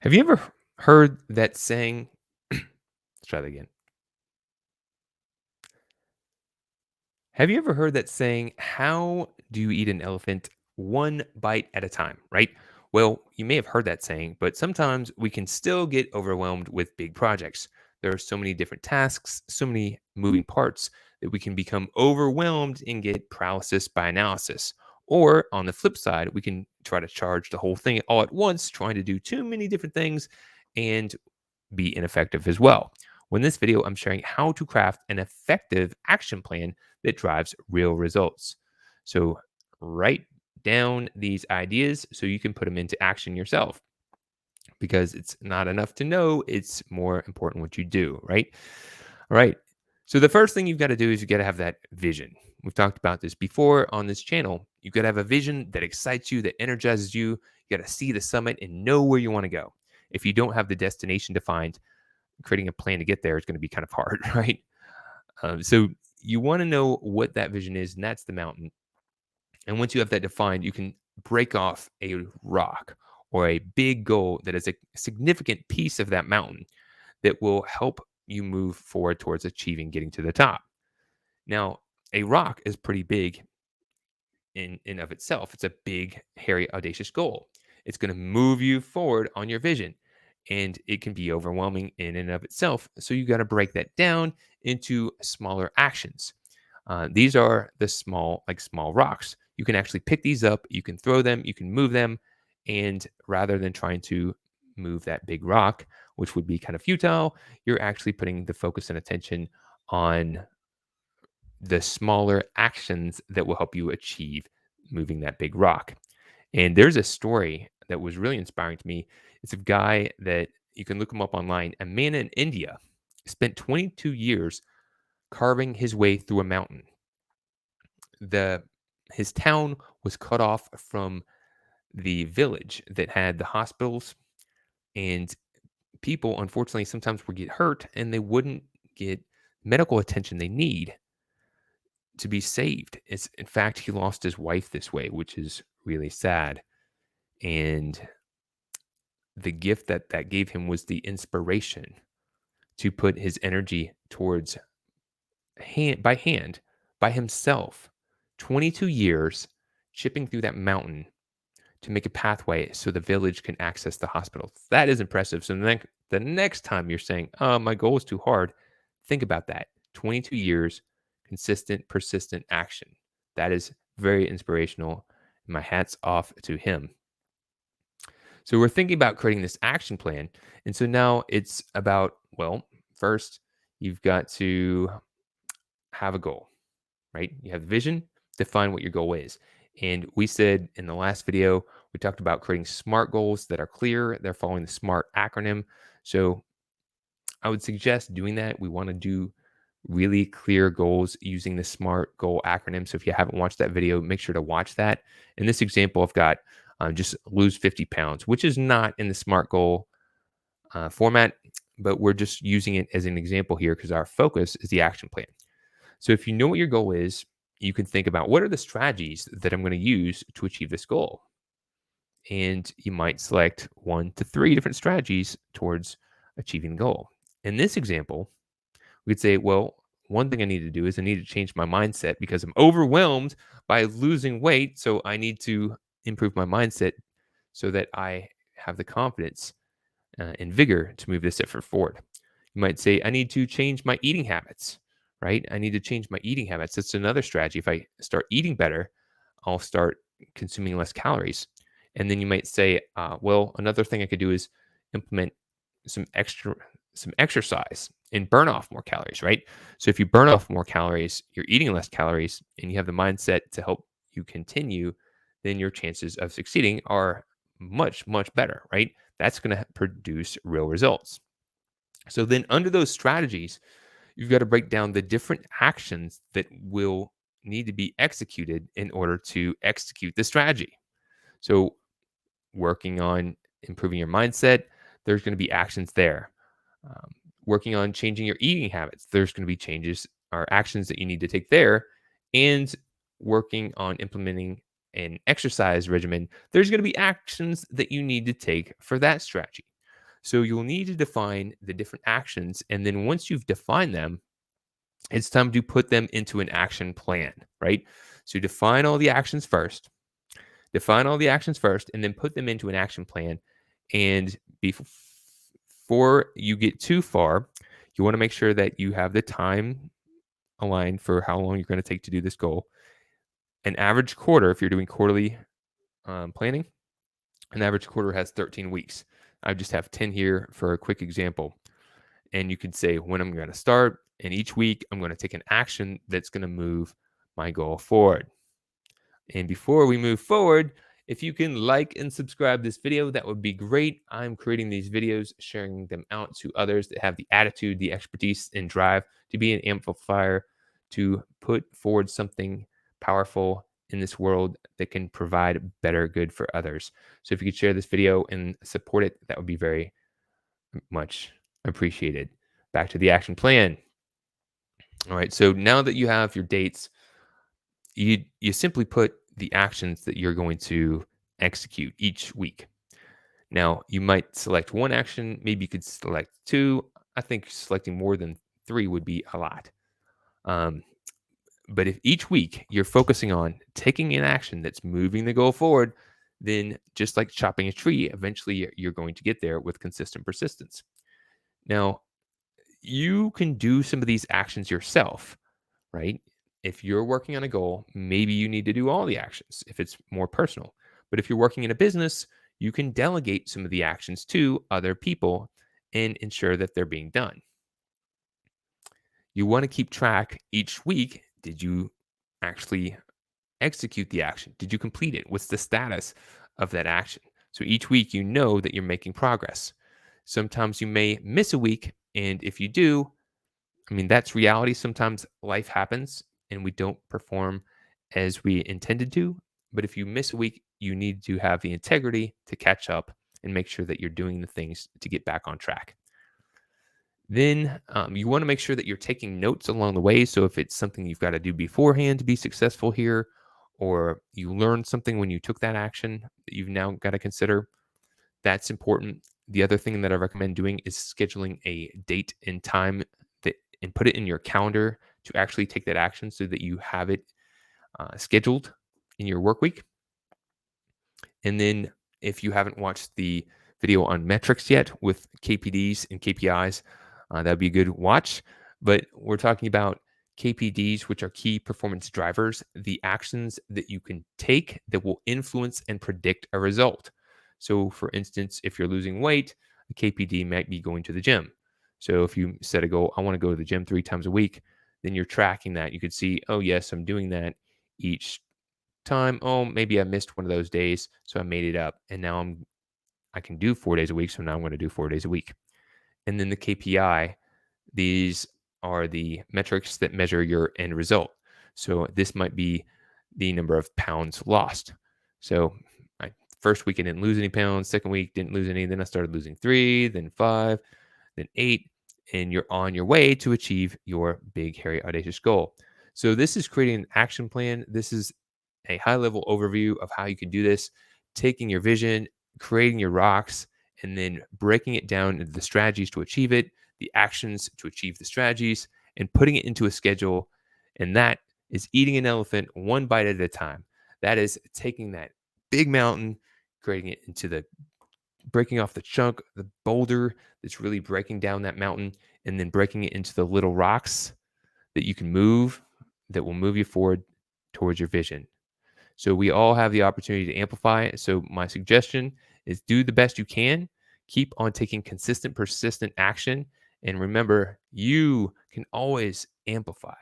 Have you ever heard that saying? Let's try that again. Have you ever heard that saying, how do you eat an elephant one bite at a time, right? Well, you may have heard that saying, but sometimes we can still get overwhelmed with big projects. There are so many different tasks, so many moving parts that we can become overwhelmed and get paralysis by analysis. Or on the flip side, we can try to charge the whole thing all at once, trying to do too many different things and be ineffective as well. Well, in this video, I'm sharing how to craft an effective action plan that drives real results. So, write down these ideas so you can put them into action yourself because it's not enough to know, it's more important what you do, right? All right. So, the first thing you've got to do is you got to have that vision. We've talked about this before on this channel. You got to have a vision that excites you, that energizes you. You got to see the summit and know where you want to go. If you don't have the destination defined, creating a plan to get there is going to be kind of hard, right? So you want to know what that vision is, and that's the mountain. And once you have that defined, you can break off a rock or a big goal that is a significant piece of that mountain that will help you move forward towards achieving getting to the top. Now, a rock is pretty big in of itself. It's a big, hairy, audacious goal. It's going to move you forward on your vision, and it can be overwhelming in and of itself. So you got to break that down into smaller actions. These are the small, like small rocks. You can actually pick these up. You can throw them. You can move them, and rather than trying to move that big rock, which would be kind of futile, you're actually putting the focus and attention on the smaller actions that will help you achieve moving that big rock. And there's a story that was really inspiring to me. It's a guy that you can look him up online. A man in India spent 22 years carving his way through a mountain. The His town was cut off from the village that had the hospitals, and people unfortunately sometimes would get hurt and they wouldn't get medical attention they need to be saved. It's in fact he lost his wife this way, which is really sad. And the gift that that gave him was the inspiration to put his energy towards hand by himself 22 years chipping through that mountain to make a pathway so the village can access the hospital. That is impressive. So the next time you're saying, oh, my goal is too hard, think about that. 22 years, consistent, persistent action. That is very inspirational. My hat's off to him. So we're thinking about creating this action plan. And so now it's about, well, first, you've got to have a goal, right? You have the vision, define what your goal is. And we said in the last video, we talked about creating SMART goals that are clear. They're following the SMART acronym. So I would suggest doing that. We want to do really clear goals using the SMART goal acronym. So if you haven't watched that video, make sure to watch that. In this example, I've got just lose 50 pounds, which is not in the SMART goal format, but we're just using it as an example here because our focus is the action plan. So if you know what your goal is, you can think about what are the strategies that I'm going to use to achieve this goal. And you might select 1 to 3 different strategies towards achieving the goal. In this example, we could say, well, one thing I need to do is I need to change my mindset because I'm overwhelmed by losing weight. So I need to improve my mindset so that I have the confidence and vigor to move this effort forward. You might say, I need to change my eating habits, right? I need to change my eating habits. That's another strategy. If I start eating better, I'll start consuming less calories. And then you might say, well, another thing I could do is implement some exercise and burn off more calories, right? So if you burn off more calories, you're eating less calories, and you have the mindset to help you continue, then your chances of succeeding are much, much better, right? That's going to produce real results. So then under those strategies, you've got to break down the different actions that will need to be executed in order to execute the strategy. So working on improving your mindset, there's going to be actions there. Working on changing your eating habits, there's going to be changes or actions that you need to take there. And working on implementing an exercise regimen, there's going to be actions that you need to take for that strategy. So you'll need to define the different actions. And then once you've defined them, it's time to put them into an action plan, right? So define all the actions first, and then put them into an action plan. And before you get too far, you want to make sure that you have the time aligned for how long you're going to take to do this goal. An average quarter, if you're doing quarterly planning, an average quarter has 13 weeks. I just have 10 here for a quick example. And you could say when I'm going to start, and each week I'm going to take an action that's going to move my goal forward. And before we move forward, if you can like and subscribe this video, that would be great. I'm creating these videos, sharing them out to others that have the attitude, the expertise, and drive to be an amplifier, to put forward something powerful in this world that can provide better good for others. So if you could share this video and support it, that would be very much appreciated. Back to the action plan. All right. So now that you have your dates, you simply put the actions that you're going to execute each week. Now, you might select one action, maybe you could select two. I think selecting more than three would be a lot. Um, but if each week you're focusing on taking an action that's moving the goal forward, then just like chopping a tree, eventually you're going to get there with consistent persistence. Now, you can do some of these actions yourself, right? If you're working on a goal, maybe you need to do all the actions if it's more personal. But if you're working in a business, you can delegate some of the actions to other people and ensure that they're being done. You want to keep track each week. Did you actually execute the action? Did you complete it? What's the status of that action? So each week, you know that you're making progress. Sometimes you may miss a week. And if you do, I mean, that's reality. Sometimes life happens and we don't perform as we intended to. But if you miss a week, you need to have the integrity to catch up and make sure that you're doing the things to get back on track. Then you want to make sure that you're taking notes along the way. So if it's something you've got to do beforehand to be successful here, or you learned something when you took that action that you've now got to consider, that's important. The other thing that I recommend doing is scheduling a date and time that, and put it in your calendar to actually take that action so that you have it scheduled in your work week. And then if you haven't watched the video on metrics yet with KPDs and KPIs, that'd be a good watch. But we're talking about KPDs, which are key performance drivers, the actions that you can take that will influence and predict a result. So, for instance, if you're losing weight, a KPD might be going to the gym. So, if you set a goal, I want to go to the gym 3 times a week, then you're tracking that. You could see, oh, yes, I'm doing that each time. Oh, maybe I missed one of those days, so I made it up. And now I can do 4 days a week. So now I'm going to do 4 days a week. And then the KPI, these are the metrics that measure your end result. So this might be the number of pounds lost. So first week I didn't lose any pounds. Second week didn't lose any. Then I started losing 3, then 5, then 8, and you're on your way to achieve your big, hairy, audacious goal. So this is creating an action plan. This is a high level overview of how you can do this, taking your vision, creating your rocks, and then breaking it down into the strategies to achieve it, the actions to achieve the strategies, and putting it into a schedule. And that is eating an elephant one bite at a time. That is taking that big mountain, creating it into the breaking off the chunk, the boulder that's really breaking down that mountain, and then breaking it into the little rocks that you can move, that will move you forward towards your vision. So we all have the opportunity to amplify. So my suggestion is do the best you can. Keep on taking consistent, persistent action. And remember, you can always amplify.